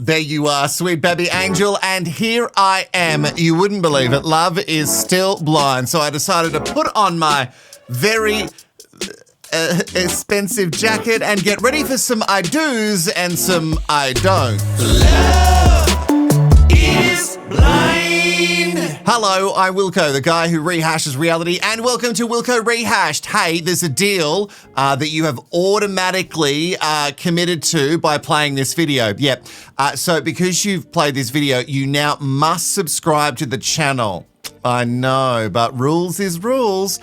There you are, sweet baby angel, and here I am. You wouldn't believe it. Love is still blind. So I decided to put on my very expensive jacket and get ready for some I do's and some I don't. Love is blind. Hello, I'm Wilko, the guy who rehashes reality, and welcome to Wilko Rehashed. Hey, there's a deal that you have automatically committed to by playing this video. Yep. So because you've played this video, you now must subscribe to the channel. I know, but rules is rules.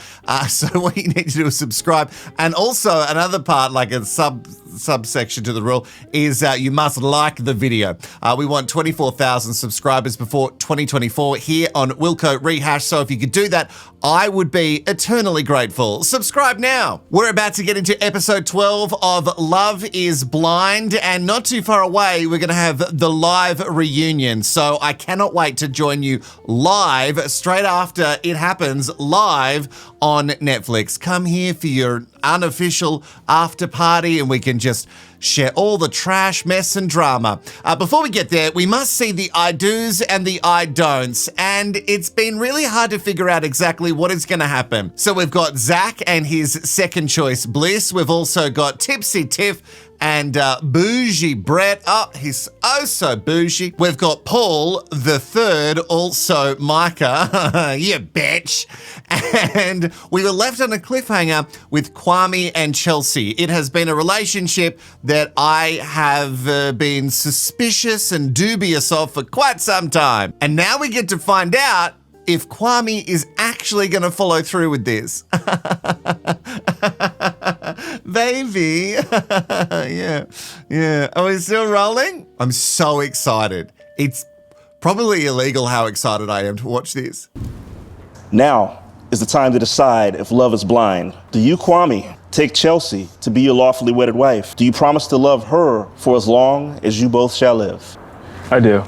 So what you need to do is subscribe. And also another part, like a subsection to the rule, is you must like the video. We want 24,000 subscribers before 2024 here on Wilko Rehash. So if you could do that, I would be eternally grateful. Subscribe now. We're about to get into episode 12 of Love is Blind, and not too far away, we're going to have the live reunion. So I cannot wait to join you live straight after it happens live on Netflix. Come here for your unofficial after party and we can just share all the trash, mess and drama. Before we get there, we must see the I do's and the I don'ts, and it's been really hard to figure out exactly what is going to happen. So we've got Zach and his second choice Bliss. We've also got Tipsy Tiff and Bougie Brett. Oh, he's oh so bougie. We've got Paul the third, also Micah, you bitch. And we were left on a cliffhanger with Kwame and Chelsea. It has been a relationship that I have been suspicious and dubious of for quite some time. And now we get to find out if Kwame is actually going to follow through with this. Baby. Yeah. Are we still rolling? I'm so excited. It's probably illegal how excited I am to watch this. Now is the time to decide if love is blind. Do you, Kwame, take Chelsea to be your lawfully wedded wife? Do you promise to love her for as long as you both shall live? I do.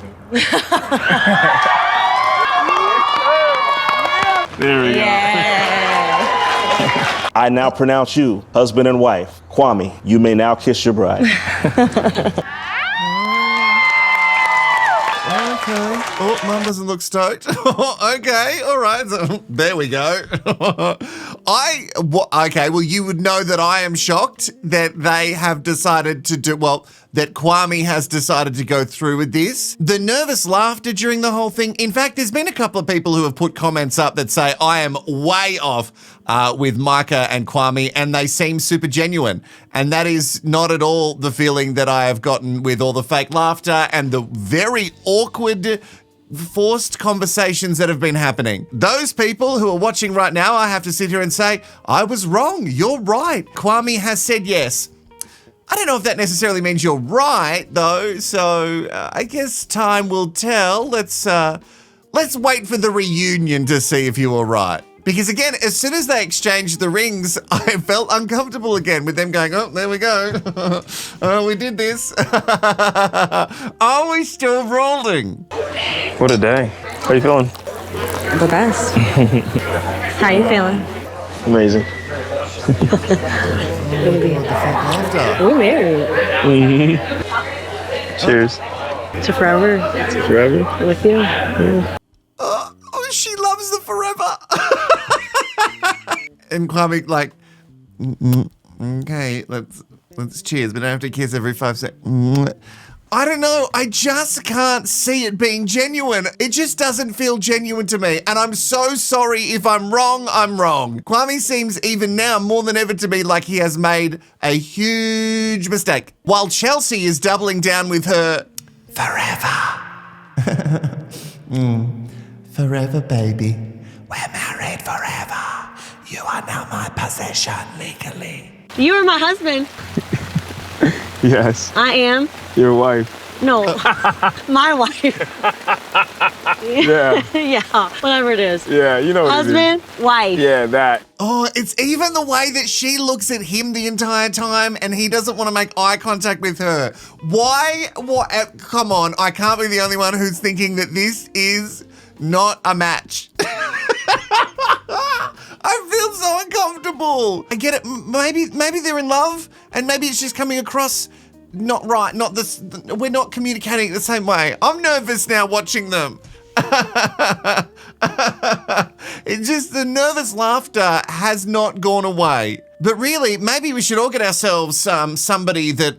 There we go. I now pronounce you husband and wife. Kwame, you may now kiss your bride. Okay. Oh, Mum doesn't look stoked. Okay, all right. So, there we go. Okay, well, you would know that I am shocked that they have decided to do, well, that Kwame has decided to go through with this. The nervous laughter during the whole thing. In fact, there's been a couple of people who have put comments up that say I am way off with Micah and Kwame, and they seem super genuine. And that is not at all the feeling that I have gotten with all the fake laughter and the very awkward forced conversations that have been happening. Those people who are watching right now, I have to sit here and say, I was wrong. You're right. Kwame has said yes. I don't know if that necessarily means you're right, though, so I guess time will tell. Let's wait for the reunion to see if you were right. Because again, as soon as they exchanged the rings, I felt uncomfortable again with them going, oh, there we go. Oh, we did this. Are we still rolling? What a day. How are you feeling? The best. How you feeling? Amazing. We're married. Mm-hmm. Cheers. To forever. To forever? With you. Yeah. Oh, she loves the forever. And Kwame like, okay, let's cheers. We don't have to kiss every 5 seconds. I don't know. I just can't see it being genuine. It just doesn't feel genuine to me. And I'm so sorry if I'm wrong, I'm wrong. Kwame seems even now more than ever to me like he has made a huge mistake. While Chelsea is doubling down with her forever. Forever, baby. We're married forever. You are now my possession legally. You are my husband. Yes. I am. Your wife. No. My wife. Yeah. Yeah. Whatever it is. Yeah, you know what Husband, it is. wife. Yeah, that. Oh, it's even the way that she looks at him the entire time and he doesn't want to make eye contact with her. Why? What? Come on. I can't be the only one who's thinking that this is not a match. I feel so uncomfortable. I get it. Maybe they're in love and maybe it's just coming across not right. Not this. We're not communicating the same way. I'm nervous now watching them. It's just the nervous laughter has not gone away. But really, maybe we should all get ourselves somebody that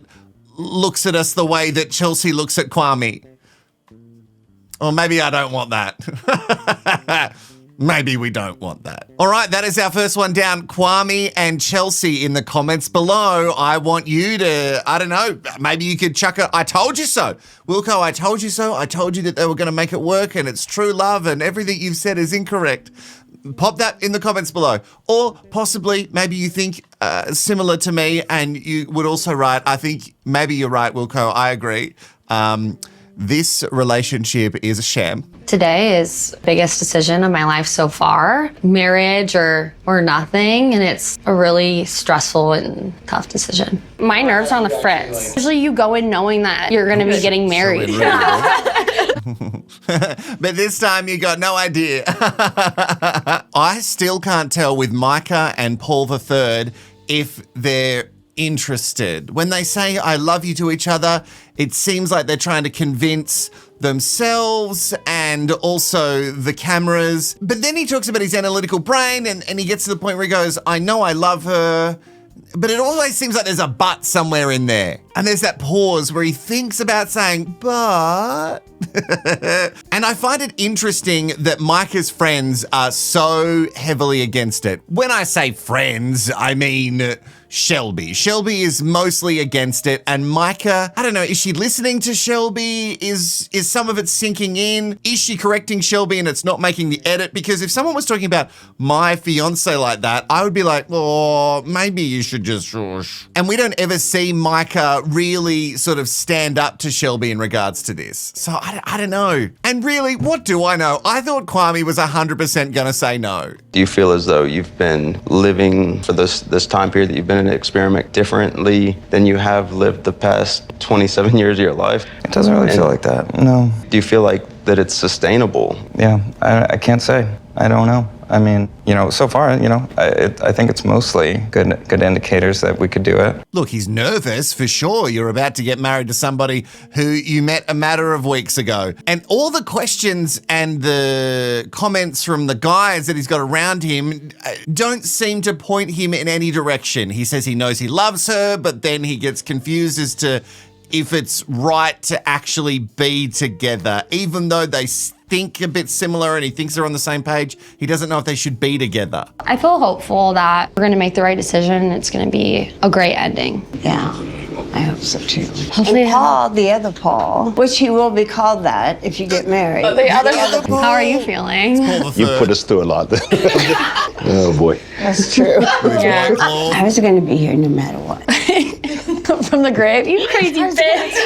looks at us the way that Chelsea looks at Kwame. Or maybe I don't want that. Maybe we don't want that. All right, that is our first one down. Kwame and Chelsea in the comments below. I want you to, I don't know, maybe you could chuck a, I told you so. Wilko, I told you so. I told you that they were going to make it work and it's true love and everything you've said is incorrect. Pop that in the comments below. Or possibly, maybe you think similar to me and you would also write, I think maybe you're right, Wilko, I agree. This relationship is a sham. Today is the biggest decision of my life so far, marriage or nothing, and it's a really stressful and tough decision. My nerves are on the fritz. Usually you go in knowing that you're gonna be getting married. But this time you got no idea. I still can't tell with Micah and Paul III if they're interested. When they say I love you to each other, it seems like they're trying to convince themselves and also the cameras. But then he talks about his analytical brain and he gets to the point where he goes, I know I love her. But it always seems like there's a but somewhere in there. And there's that pause where he thinks about saying, but. And I find it interesting that Micah's friends are so heavily against it. When I say friends, I mean Shelby. Shelby is mostly against it. And Micah, I don't know, is she listening to Shelby? Is some of it sinking in? Is she correcting Shelby and it's not making the edit? Because if someone was talking about my fiance like that, I would be like, oh, maybe you should just shush. And we don't ever see Micah really sort of stand up to Shelby in regards to this. So I don't know. And really, what do I know? I thought Kwame was 100% going to say no. Do you feel as though you've been living for this time period that you've been in an experiment differently than you have lived the past 27 years of your life? It doesn't really feel like that, no. Do you feel like that it's sustainable? Yeah, I can't say. I don't know. I mean, so far, I think it's mostly good indicators that we could do it. Look, he's nervous for sure. You're about to get married to somebody who you met a matter of weeks ago. And all the questions and the comments from the guys that he's got around him don't seem to point him in any direction. He says he knows he loves her, but then he gets confused as to if it's right to actually be together, even though they think a bit similar and he thinks they're on the same page. He doesn't know if they should be together. I feel hopeful that we're gonna make the right decision and it's gonna be a great ending. Yeah, I hope so too. Hopefully. And Paul, the other Paul, which he will be called that if you get married. The other Paul. How are you feeling? You put us through a lot. Oh boy. That's true. Yeah. I was going to be here no matter what. From the grave? You crazy bitch.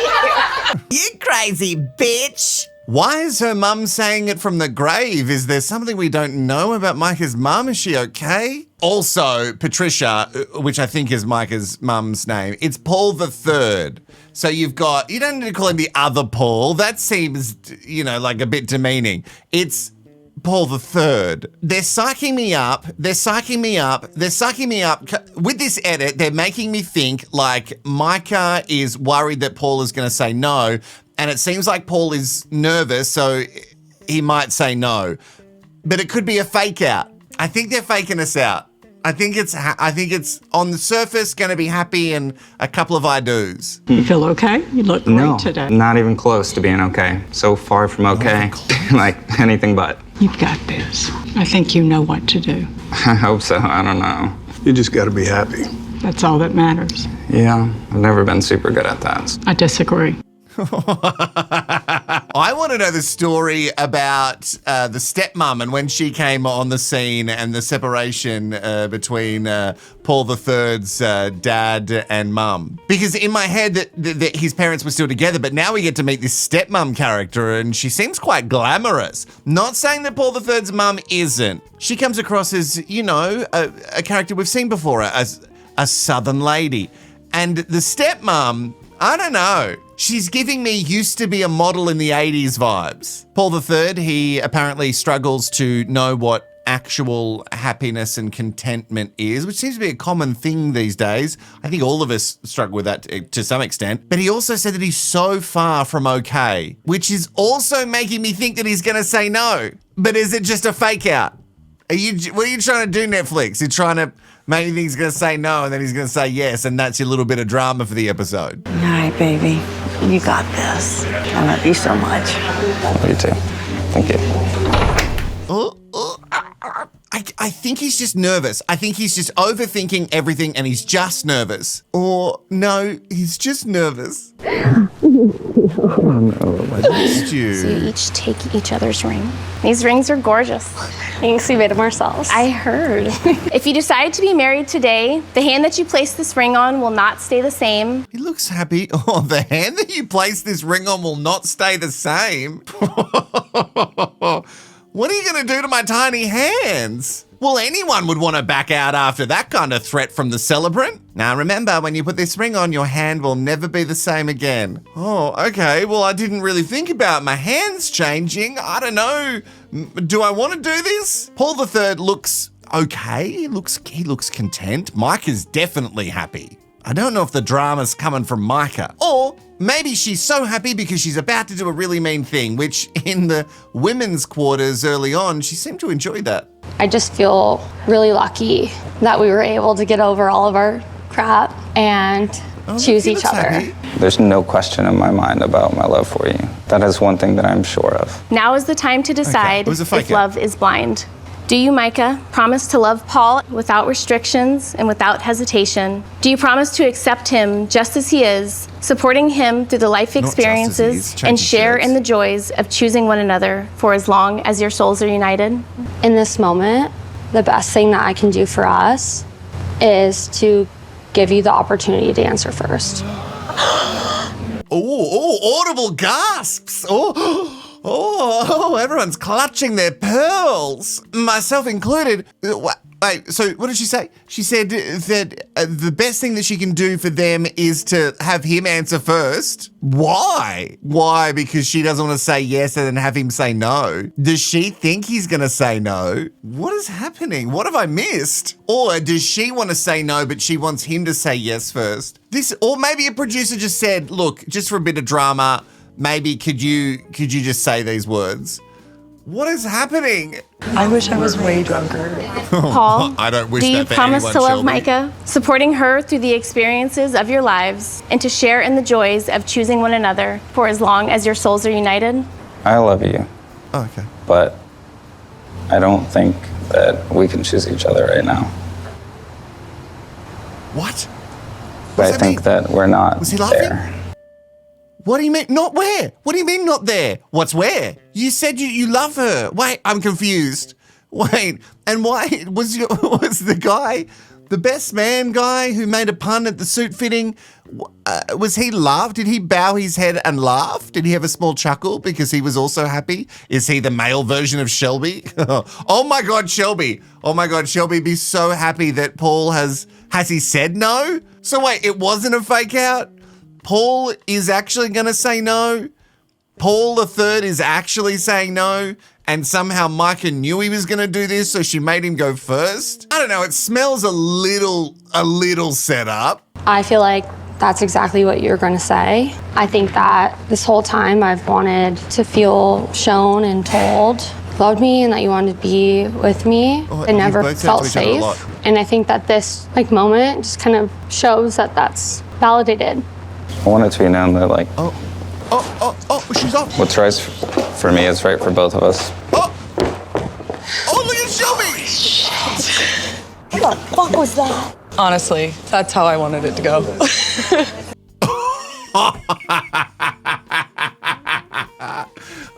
You crazy bitch. Why is her mum saying it from the grave? Is there something we don't know about Micah's mum? Is she okay? Also, Patricia, which I think is Micah's mum's name, it's Paul III. So you don't need to call him the other Paul. That seems, like a bit demeaning. It's Paul III. They're psyching me up. They're psyching me up. They're psyching me up. With this edit, they're making me think like Micah is worried that Paul is going to say no. And it seems like Paul is nervous, so he might say no. But it could be a fake out. I think they're faking us out. I think it's on the surface going to be happy and a couple of I do's. You feel okay? You look great No, today. not even close to being okay. So far from okay, like anything but. You've got this. I think you know what to do. I hope so, I don't know. You just got to be happy. That's all that matters. Yeah, I've never been super good at that. I disagree. I want to know the story about the stepmom and when she came on the scene and the separation between Paul III's dad and mum. Because in my head that his parents were still together, but now we get to meet this stepmom character and she seems quite glamorous. Not saying that Paul III's mum isn't. She comes across as, a character we've seen before, as a southern lady. And the stepmom, I don't know. She's giving me used to be a model in the 80s vibes. Paul III, he apparently struggles to know what actual happiness and contentment is, which seems to be a common thing these days. I think all of us struggle with that to some extent. But he also said that he's so far from okay, which is also making me think that he's going to say no. But is it just a fake out? What are you trying to do, Netflix? You're trying to make me think he's going to say no and then he's going to say yes, and that's your little bit of drama for the episode. All right, baby. You got this. I love you so much. Love you too. Thank you. I think he's just nervous. I think he's just overthinking everything and he's just nervous. Or no, he's just nervous. So you each take each other's ring. These rings are gorgeous. Thanks, we made them ourselves. I heard. If you decide to be married today, the hand that you place this ring on will not stay the same. He looks happy. Oh, the hand that you place this ring on will not stay the same. What are you going to do to my tiny hands? Well, anyone would want to back out after that kind of threat from the celebrant. Now, remember, when you put this ring on, your hand will never be the same again. Oh, okay. Well, I didn't really think about my hands changing. I don't know. Do I want to do this? Paul III looks okay. He looks content. Mike is definitely happy. I don't know if the drama's coming from Micah. Or maybe she's so happy because she's about to do a really mean thing, which in the women's quarters early on, she seemed to enjoy that. I just feel really lucky that we were able to get over all of our crap and choose each other. Happy. There's no question in my mind about my love for you. That is one thing that I'm sure of. Now is the time to decide It was a fake if love is blind. Do you, Micah, promise to love Paul without restrictions and without hesitation? Do you promise to accept him just as he is, supporting him through the life experiences, and share in the joys of choosing one another for as long as your souls are united? In this moment, the best thing that I can do for us is to give you the opportunity to answer first. Oh, audible gasps. Oh, everyone's clutching their pearls, myself included. Wait, so what did she say? She said that the best thing that she can do for them is to have him answer first. Why? Why? Because she doesn't want to say yes and then have him say no. Does she think he's going to say no? What is happening? What have I missed? Or does she want to say no, but she wants him to say yes first? Or maybe a producer just said, look, just for a bit of drama, maybe could you just say these words? What is happening? I wish I was way drunker. Paul, I don't wish do you that for promise anyone, to love Shelby. Micah, supporting her through the experiences of your lives, and to share in the joys of choosing one another for as long as your souls are united? I love you. Oh, okay. But I don't think that we can choose each other right now. What? I think that we're not Was he laughing? there. What do you mean? Not where? What do you mean not there? What's where? You said you love her. Wait, I'm confused. Wait, and why was the guy, the best man guy who made a pun at the suit fitting, was he laugh? Did he bow his head and laugh? Did he have a small chuckle because he was also happy? Is he the male version of Shelby? Oh my God, Shelby. Oh my God, Shelby be so happy that Paul has he said no? So wait, it wasn't a fake out? Paul is actually going to say no? Paul III is actually saying no? And somehow Micah knew he was going to do this, so she made him go first? I don't know, it smells a little set up. I feel like that's exactly what you're going to say. I think that this whole time I've wanted to feel shown and told you loved me and that you wanted to be with me. I never felt safe. And I think that this moment just kind of shows that that's validated. I want it to be known that, like, She's off. what's right for me is right for both of us. Oh, look at Shelby! What the fuck was that? Honestly, that's how I wanted it to go.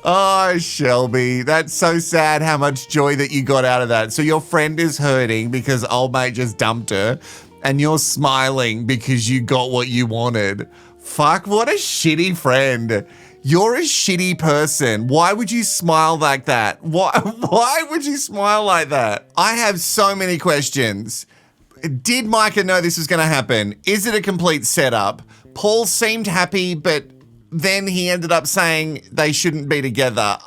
Oh, Shelby, that's so sad how much joy that you got out of that. So your friend is hurting because old mate just dumped her, and you're smiling because you got what you wanted. Fuck, what a shitty friend. You're a shitty person. Why would you smile like that? Why would you smile like that? I have so many questions. Did Micah know this was going to happen? Is it a complete setup? Paul seemed happy, but then he ended up saying they shouldn't be together.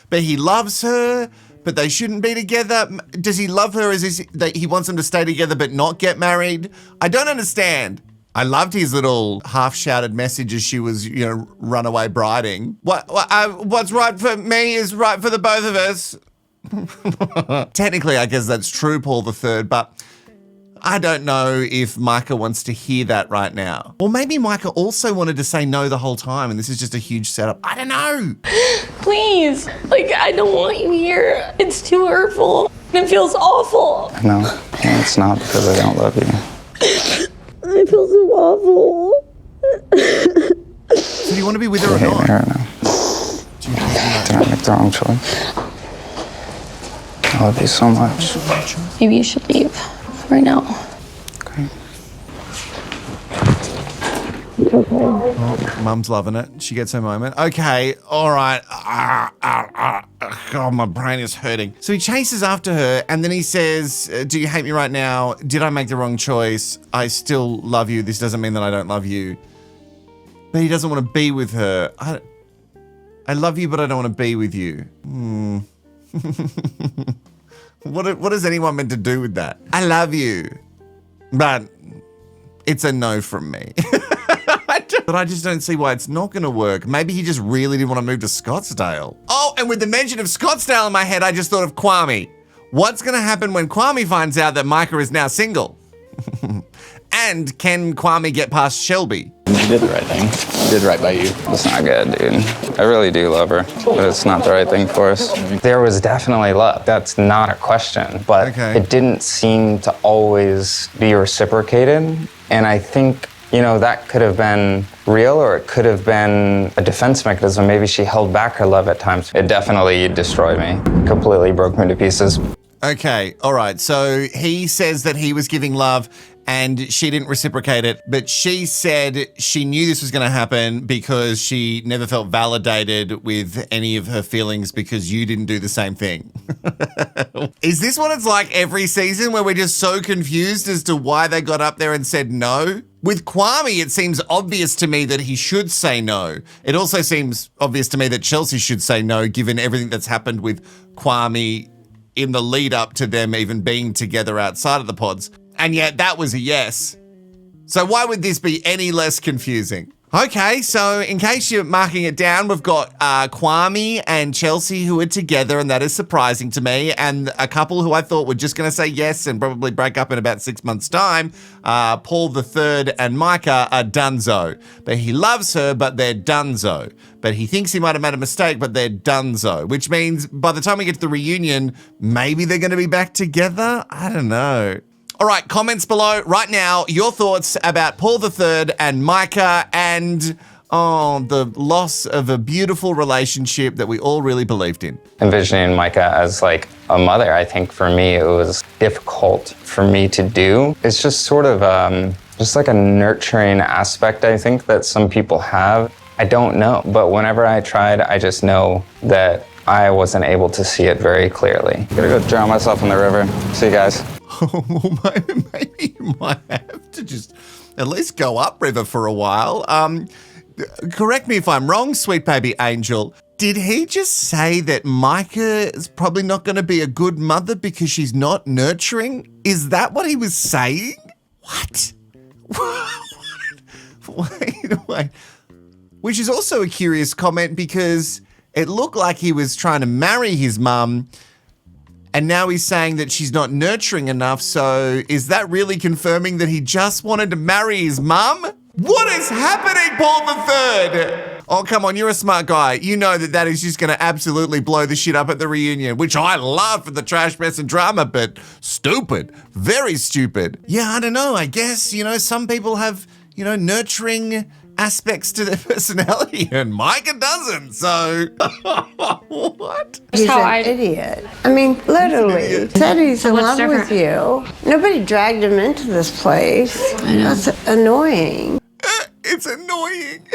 But he loves her, but they shouldn't be together? Does he love her? Is this that he wants them to stay together but not get married? I don't understand. I loved his little half-shouted message as she was, runaway briding. What's right for me is right for the both of us. Technically, I guess that's true, Paul III, but I don't know if Micah wants to hear that right now. Or maybe Micah also wanted to say no the whole time and this is just a huge setup. I don't know. Please, I don't want you here. It's too hurtful. It feels awful. No, it's not because I don't love you. I feel so awful. So do you want to be with her or I hate not? me right now. Did I make the wrong choice? I love you so much. Maybe you should leave right now. Okay. Oh, Mum's loving it. She gets her moment. Okay, all right. God, my brain is hurting. So he chases after her and then he says, do you hate me right now? Did I make the wrong choice? I still love you. This doesn't mean that I don't love you. But he doesn't want to be with her. I love you, but I don't want to be with you. What is anyone meant to do with that? I love you, but it's a no from me. But I just don't see why it's not going to work. Maybe he just really didn't want to move to Scottsdale. Oh, and with the mention of Scottsdale in my head, I just thought of Kwame. What's going to happen when Kwame finds out that Micah is now single? And can Kwame get past Shelby? You did the right thing. I did right by you. It's not good, dude. I really do love her, but it's not the right thing for us. There was definitely love. That's not a question, but it didn't seem to always be reciprocated. And I think, that could have been real or it could have been a defense mechanism. Maybe she held back her love at times. It definitely destroyed me, completely broke me to pieces. Okay, all right. So he says that he was giving love and she didn't reciprocate it, but she said she knew this was going to happen because she never felt validated with any of her feelings because you didn't do the same thing. Is this what it's like every season where we're just so confused as to why they got up there and said no? With Kwame, it seems obvious to me that he should say no. It also seems obvious to me that Chelsea should say no, given everything that's happened with Kwame in the lead up to them even being together outside of the pods. And yet that was a yes. So why would this be any less confusing? Okay, so in case you're marking it down, we've got Kwame and Chelsea who are together, and that is surprising to me, and a couple who I thought were just going to say yes and probably break up in about 6 months' time. Paul III and Micah are donezo. But he loves her, but they're donezo. But he thinks he might have made a mistake, but they're donezo, which means by the time we get to the reunion, maybe they're going to be back together? I don't know. All right, comments below right now, your thoughts about Paul III and Micah and the loss of a beautiful relationship that we all really believed in. Envisioning Micah as like a mother, I think for me it was difficult for me to do. It's just sort of just like a nurturing aspect, I think, that some people have. I don't know, but whenever I tried, I just know that I wasn't able to see it very clearly. Gotta go drown myself in the river. See you guys. Well, maybe you might have to just at least go upriver for a while. Correct me if I'm wrong, sweet baby angel. Did he just say that Micah is probably not going to be a good mother because she's not nurturing? Is that what he was saying? What? Wait. Which is also a curious comment because it looked like he was trying to marry his mum, and now he's saying that she's not nurturing enough. So is that really confirming that he just wanted to marry his mum? What is happening, Paul III? Oh, come on, you're a smart guy. You know that is just going to absolutely blow the shit up at the reunion, which I love for the trash, mess, and drama, but stupid. Very stupid. Yeah, I don't know. I guess, some people have, nurturing aspects to their personality, and Micah doesn't, so what? He's an idiot. I mean, literally. Said he's in love with you. Nobody dragged him into this place. I know. That's annoying. It's annoying.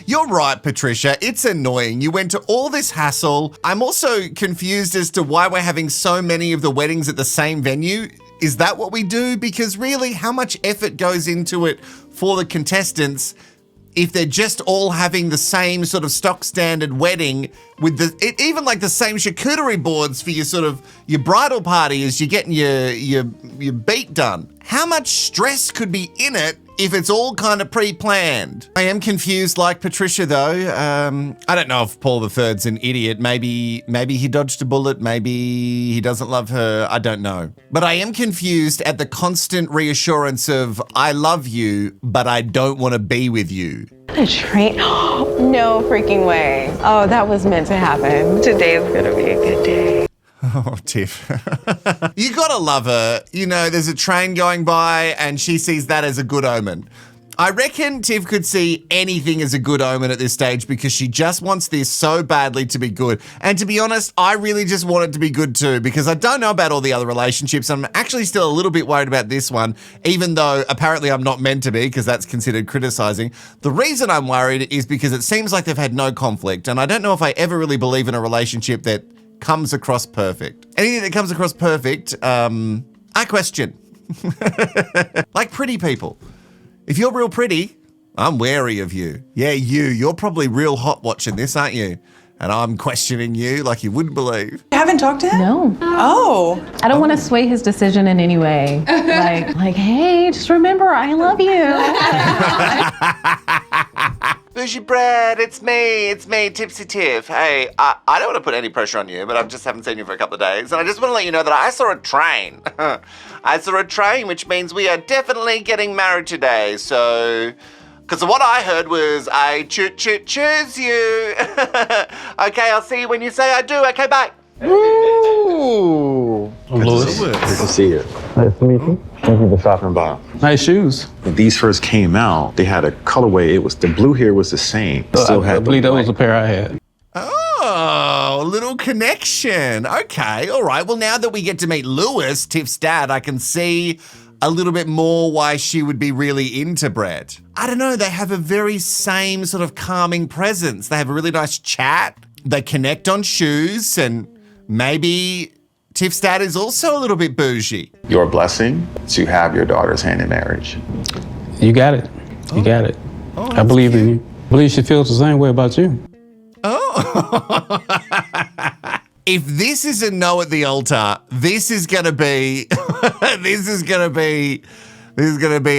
You're right, Patricia. It's annoying. You went to all this hassle. I'm also confused as to why we're having so many of the weddings at the same venue. Is that what we do? Because really, how much effort goes into it for the contestants if they're just all having the same sort of stock standard wedding with even like the same charcuterie boards for your bridal party as you're getting your beat done. How much stress could be in it if it's all kind of pre-planned? I am confused like Patricia though. I don't know if Paul III's an idiot. Maybe he dodged a bullet. Maybe he doesn't love her. I don't know. But I am confused at the constant reassurance of, I love you, but I don't want to be with you. A train? No freaking way. Oh, that was meant to happen. Today is gonna be a good day. Oh, Tiff. You gotta love her. You know, there's a train going by and she sees that as a good omen. I reckon Tiff could see anything as a good omen at this stage because she just wants this so badly to be good. And to be honest, I really just want it to be good too because I don't know about all the other relationships. I'm actually still a little bit worried about this one, even though apparently I'm not meant to be because that's considered criticizing. The reason I'm worried is because it seems like they've had no conflict. And I don't know if I ever really believe in a relationship that comes across perfect. Anything that comes across perfect, I question. Like pretty people. If you're real pretty, I'm wary of you. Yeah, you're probably real hot watching this, aren't you? And I'm questioning you like you wouldn't believe. You haven't talked to him? No. Oh. I don't want to sway his decision in any way. Like, hey, just remember, I love you. Bougie Brad, it's me, Tipsy Tiff. Hey, I don't want to put any pressure on you, but I just haven't seen you for a couple of days. And I just want to let you know that I saw a train. I saw a train, which means we are definitely getting married today. So, because what I heard was, I choose you. Okay, I'll see you when you say I do. Okay, bye. Ooh. I'm Louis. Good to see you. Nice to meet you. Thank you for stopping by. Nice shoes. When these first came out, they had a colorway. It was the blue here was the same. I believe that was a pair I had. Oh, a little connection. Okay, all right. Well, now that we get to meet Lewis, Tiff's dad, I can see a little bit more why she would be really into Brett. I don't know. They have a very same sort of calming presence. They have a really nice chat. They connect on shoes, and maybe Tiff's dad is also a little bit bougie. Your blessing to have your daughter's hand in marriage. You got it. You got it. Oh, I believe in you. I believe she feels the same way about you. Oh. If this is a no at the altar, this is gonna be this is gonna be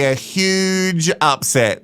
a huge upset.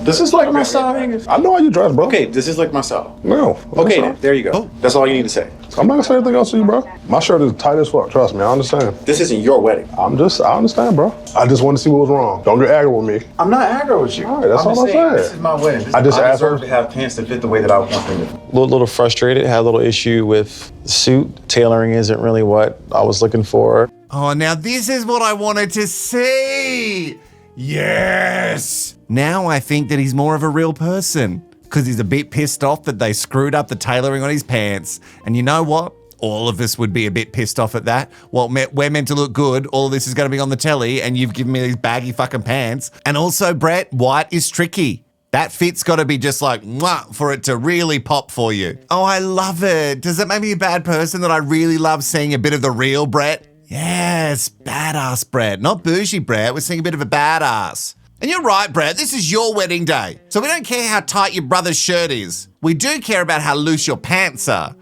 This is like my style. I know how you dress, bro. Okay, this is like my style. No. Okay, then, there you go. Oh. That's all you need to say. I'm not gonna say anything else to you, bro. My shirt is tight as fuck. Trust me, I understand. This isn't your wedding. I understand, bro. I just want to see what was wrong. Don't get aggro with me. I'm not aggro with you. All right, that's all I'm saying. This is my wedding. I just asked her to have pants that fit the way that I want them to. A little frustrated, had a little issue with the suit. Tailoring isn't really what I was looking for. Oh, now this is what I wanted to see. Yes. Now I think that he's more of a real person because he's a bit pissed off that they screwed up the tailoring on his pants. And you know what? All of us would be a bit pissed off at that. Well, we're meant to look good. All of this is going to be on the telly and you've given me these baggy fucking pants. And also, Brett, white is tricky. That fit's got to be just like, mwah, for it to really pop for you. Oh, I love it. Does it make me a bad person that I really love seeing a bit of the real Brett? Yes, badass Brett. Not bougie Brett. We're seeing a bit of a badass. And you're right, Brett. This is your wedding day. So we don't care how tight your brother's shirt is. We do care about how loose your pants are.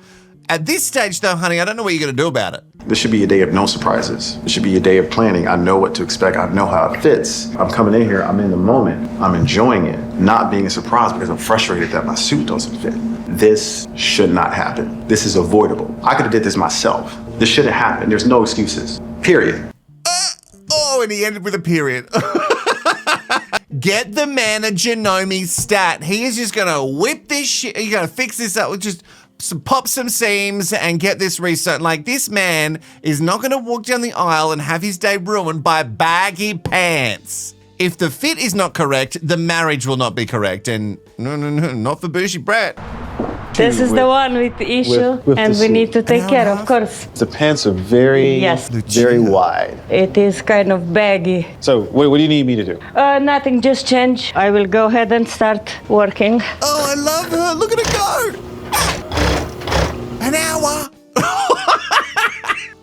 At this stage, though, honey, I don't know what you're going to do about it. This should be a day of no surprises. It should be a day of planning. I know what to expect. I know how it fits. I'm coming in here. I'm in the moment. I'm enjoying it. Not being a surprise because I'm frustrated that my suit doesn't fit. This should not happen. This is avoidable. I could have did this myself. This shouldn't happen. There's no excuses. Period. Oh, and he ended with a period. Get the man a Janome stat. He is just going to whip this shit. He's going to fix this up with just pop some seams and get this resewn. Like, this man is not going to walk down the aisle and have his day ruined by baggy pants. If the fit is not correct, the marriage will not be correct. And no, not for bougie Brett. This is the one with the issue, with and the we suit. need to take care, of course. The pants are very wide. It is kind of baggy. So what do you need me to do? Nothing, just change. I will go ahead and start working. Oh, I love her. Look at her go. An hour.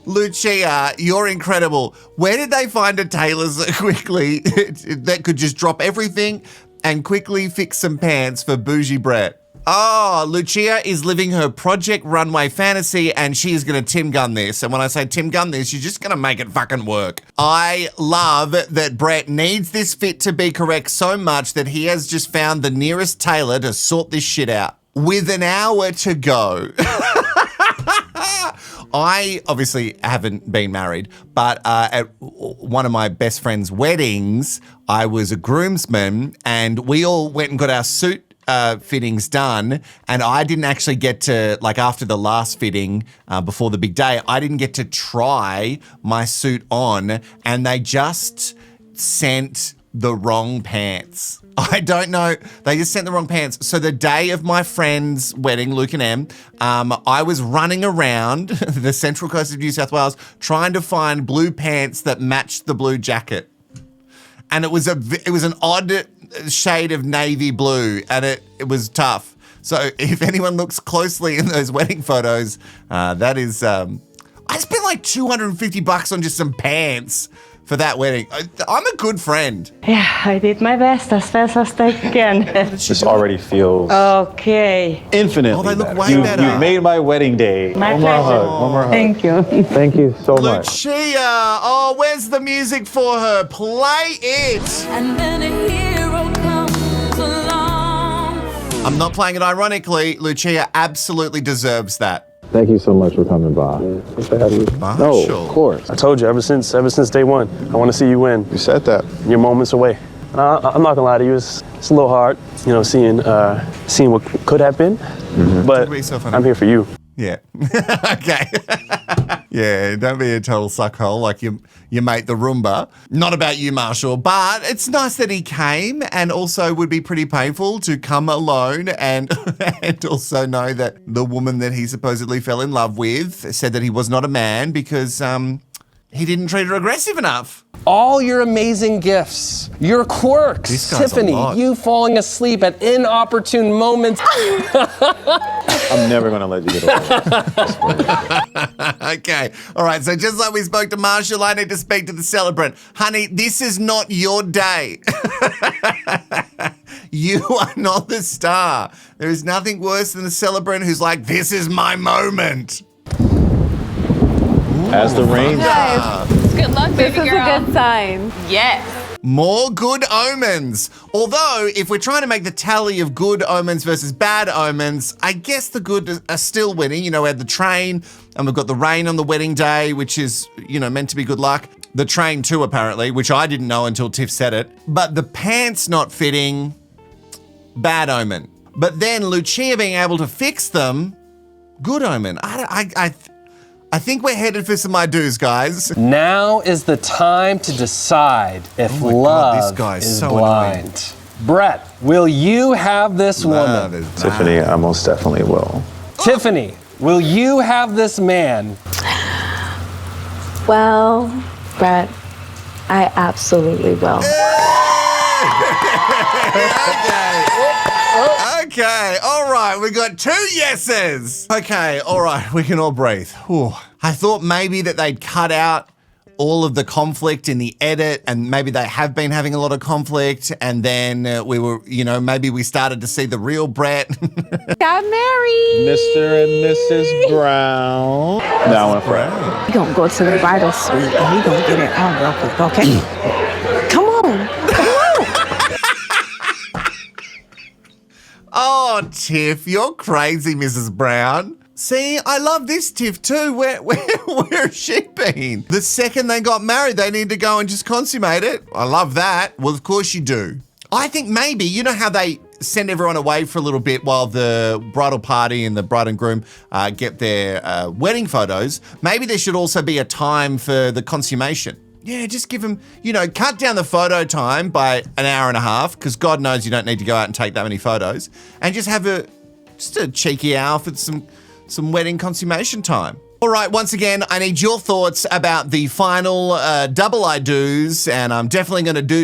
Lucia, you're incredible. Where did they find a tailor so quickly that could just drop everything, and quickly fix some pants for bougie Brett. Oh, Lucia is living her Project Runway fantasy and she is going to Tim Gunn this. And when I say Tim Gunn this, she's just going to make it fucking work. I love that Brett needs this fit to be correct so much that he has just found the nearest tailor to sort this shit out. With an hour to go. I obviously haven't been married, but at one of my best friend's weddings, I was a groomsman and we all went and got our suit fittings done, and I didn't actually get to, like after the last fitting, before the big day, I didn't get to try my suit on, and they just sent the wrong pants. I don't know. They just sent the wrong pants. So the day of my friend's wedding, Luke and Em, I was running around the central coast of New South Wales trying to find blue pants that matched the blue jacket. And it was an odd shade of navy blue, and it was tough. So if anyone looks closely in those wedding photos, that is, I spent like $250 on just some pants for that wedding. I'm a good friend. Yeah, I did my best as fast as I can. This already feels Okay. infinitely they look better. way better. You made my wedding day. My One more pleasure. hug. One more hug. Thank you. Thank you so much. Lucia, oh, where's the music for her? Play it. And then a hero comes along. I'm not playing it ironically. Lucia absolutely deserves that. Thank you so much for coming by. Thanks for having me. No, of course. I told you ever since day one, I want to see you win. You said that. You're moments away. I'm not gonna lie to you, it's a little hard, seeing what could have been, but so funny. I'm here for you. Yeah. Okay. Yeah, don't be a total suckhole like your mate the Roomba. Not about you, Marshall, but it's nice that he came, and also would be pretty painful to come alone and and also know that the woman that he supposedly fell in love with said that he was not a man because he didn't treat her aggressive enough. All your amazing gifts, your quirks, This guy's a Tiffany, lot. you falling asleep at inopportune moments. I'm never gonna let you get away. Okay. All right. So just like we spoke to Marshall, I need to speak to the celebrant. Honey, this is not your day. You are not the star. There is nothing worse than a celebrant who's like, this is my moment. As the rain. Good luck, This baby is girl. a good sign. Yes. More good omens. Although, if we're trying to make the tally of good omens versus bad omens, I guess the good are still winning. We had the train, and we've got the rain on the wedding day, which is, meant to be good luck. The train too, apparently, which I didn't know until Tiff said it. But the pants not fitting, bad omen. But then Lucia being able to fix them, good omen. I think we're headed for some I-dos, guys. Now is the time to decide if Oh my love God, this guy is so blind. Brett, will you have this woman? Tiffany, I most definitely will. Tiffany, will you have this man? Well, Brett, I absolutely will. Okay, all right, we got 2 yeses. Okay, all right, we can all breathe. Whew. I thought maybe that they'd cut out all of the conflict in the edit, and maybe they have been having a lot of conflict, and then we were, maybe we started to see the real Brett. Got married. Mr. and Mrs. Brown. Now I'm afraid. You're going to go to the bridal suite and you're going to get it on real quick, okay? Come on. Oh, Tiff, you're crazy, Mrs. Brown. See, I love this Tiff too. Where has she been? The second they got married, they need to go and just consummate it. I love that. Well, of course you do. I think maybe, how they send everyone away for a little bit while the bridal party and the bride and groom get their wedding photos. Maybe there should also be a time for the consummation. Yeah, just give them, cut down the photo time by an hour and a half, because God knows you don't need to go out and take that many photos, and just have a cheeky hour for some wedding consummation time. All right, once again, I need your thoughts about the final double I do's, and I'm definitely going to do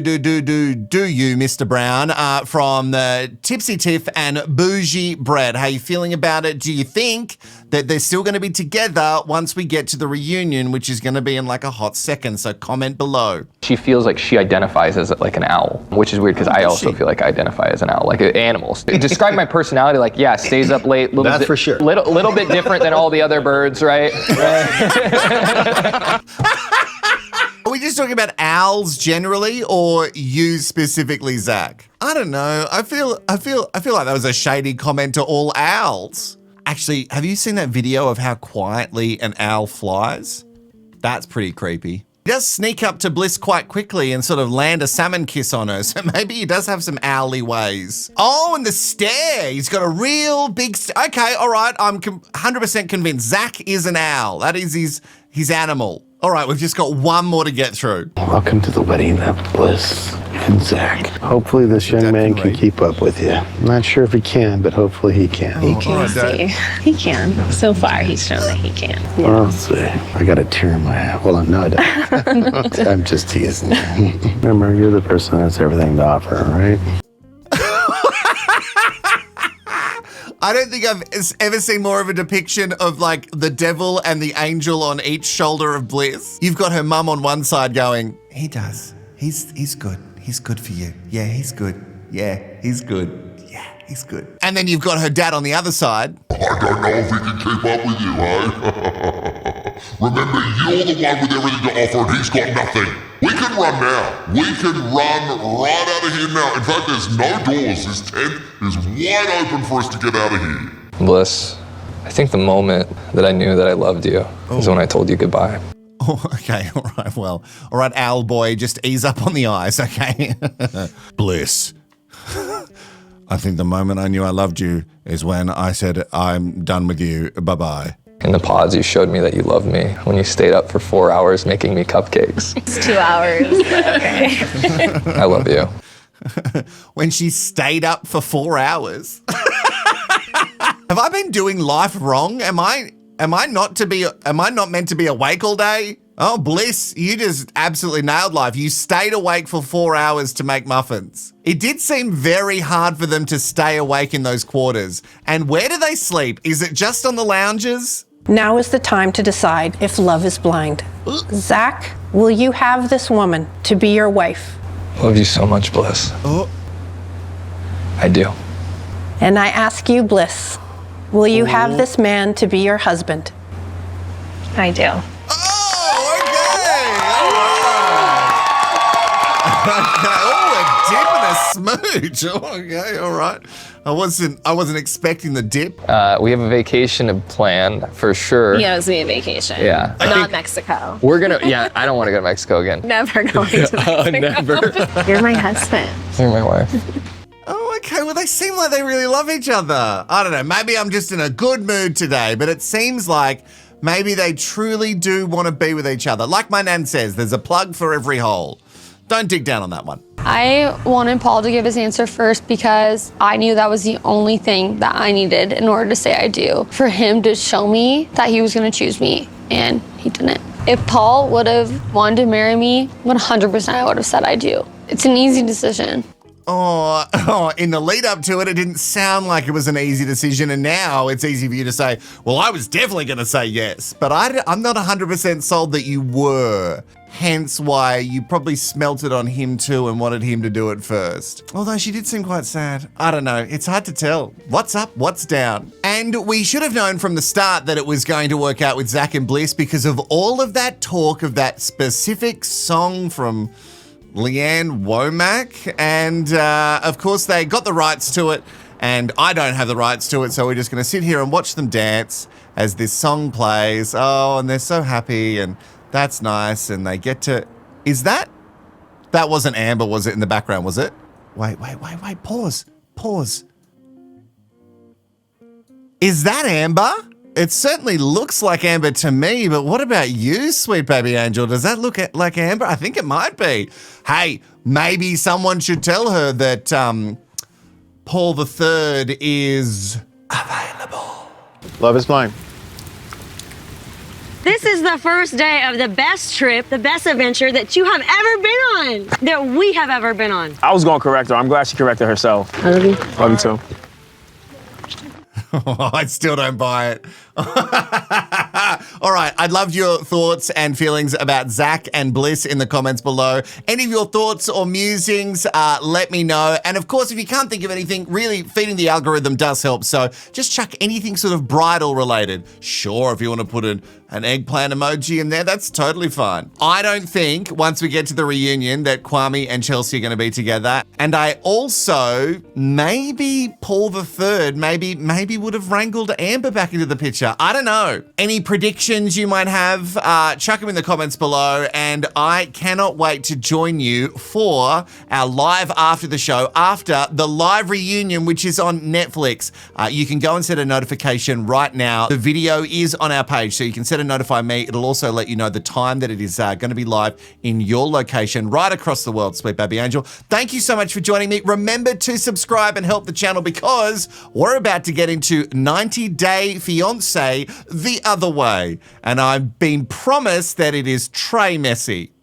you, Mr. Brown, from Tipsy Tiff and Bougie Bread. How you feeling about it? Do you think that they're still going to be together once we get to the reunion, which is going to be in like a hot second? So comment below. She feels like she identifies as like an owl, which is weird because I also feel like I identify as an owl, like animals. Describe my personality like, yeah, stays up late. That's for sure. Little bit different than all the other birds, right? Are we just talking about owls generally, or you specifically, Zach? I don't know. I feel like that was a shady comment to all owls. Actually, have you seen that video of how quietly an owl flies? That's pretty creepy. He does sneak up to Bliss quite quickly and sort of land a salmon kiss on her, so maybe he does have some owly ways. Oh, and the stare. He's got a real big stare. Okay, all right, I'm 100% convinced. Zach is an owl. That is his animal. All right, we've just got one more to get through. Welcome to the wedding of Bliss and Zach. Hopefully this young man can keep up with you. I'm not sure if he can, but hopefully he can. He can see. He can. So far, he's shown that he can. Well, let's see. I got a tear in my eye. Well, no, I don't. I'm just teasing. Remember, you're the person that's everything to offer, right? I don't think I've ever seen more of a depiction of like the devil and the angel on each shoulder of Bliss. You've got her mum on one side going, he does. He's good. He's good for you. Yeah, he's good. Yeah, he's good. Yeah, he's good. And then you've got her dad on the other side. I don't know if he can keep up with you, eh? Remember, you're the one with everything to offer and he's got nothing. We can run now. We can run right out of here now. In fact, there's no doors. This tent is wide open for us to get out of here. Bliss, I think the moment that I knew that I loved you is when I told you goodbye. Oh, okay, all right, well. All right, owl boy, just ease up on the eyes, okay? Bliss. I think the moment I knew I loved you is when I said, I'm done with you, bye-bye. In the pods, you showed me that you loved me when you stayed up for 4 hours making me cupcakes. It's 2 hours. Okay. I love you. When she stayed up for 4 hours. Have I been doing life wrong? Am I not meant to be awake all day? Oh, Bliss, you just absolutely nailed life. You stayed awake for 4 hours to make muffins. It did seem very hard for them to stay awake in those quarters. And where do they sleep? Is it just on the lounges? Now is the time to decide if love is blind. Zach, will you have this woman to be your wife? Love you so much, Bliss. Oh. I do. And I ask you, Bliss, will you have this man to be your husband? I do. Oh, a dip and a smooch. Oh, okay, all right. I wasn't expecting the dip. We have a vacation planned for sure. He owes me a vacation. Yeah. Not Mexico. We're gonna, I don't want to go to Mexico again. Never going to Mexico. Never. You're my husband. You're my wife. Oh, okay. Well, they seem like they really love each other. I don't know. Maybe I'm just in a good mood today, but it seems like maybe they truly do want to be with each other. Like my nan says, there's a plug for every hole. Don't dig down on that one. I wanted Paul to give his answer first because I knew that was the only thing that I needed in order to say I do. For him to show me that he was going to choose me, and he didn't. If Paul would have wanted to marry me, 100% I would have said I do. It's an easy decision. Oh, in the lead up to it, it didn't sound like it was an easy decision, and now it's easy for you to say, well, I was definitely going to say yes, but I'm not 100% sold that you were. Hence why you probably smelt it on him too and wanted him to do it first. Although she did seem quite sad. I don't know, it's hard to tell. What's up, what's down? And we should have known from the start that it was going to work out with Zach and Bliss because of all of that talk of that specific song from Leanne Womack. And of course they got the rights to it and I don't have the rights to it. So we're just gonna sit here and watch them dance as this song plays. Oh, and they're so happy and that's nice, and they get to... That wasn't Amber, was it, in the background, was it? Wait, pause. Is that Amber? It certainly looks like Amber to me, but what about you, sweet baby angel? Does that look like Amber? I think it might be. Hey, maybe someone should tell her that Paul III is available. Love is blind. This is the first day of the best trip, the best adventure that you have ever been on, that we have ever been on. I was going to correct her. I'm glad she corrected herself. I love you. Love you too. I still don't buy it. All right, I'd love your thoughts and feelings about Zach and Bliss in the comments below. Any of your thoughts or musings, let me know. And of course, if you can't think of anything, really feeding the algorithm does help. So just chuck anything sort of bridal related. Sure, if you want to put an eggplant emoji in there, that's totally fine. I don't think once we get to the reunion that Kwame and Chelsea are going to be together. And I also, maybe Paul III, maybe would have wrangled Amber back into the picture. I don't know. Any predictions you might have, chuck them in the comments below. And I cannot wait to join you for our live after the show, after the live reunion, which is on Netflix. You can go and set a notification right now. The video is on our page, so you can set a notify me. It'll also let you know the time that it is going to be live in your location right across the world, sweet baby angel. Thank you so much for joining me. Remember to subscribe and help the channel because we're about to get into 90 Day Fiancé the other way. And I've been promised that it is Trey messy.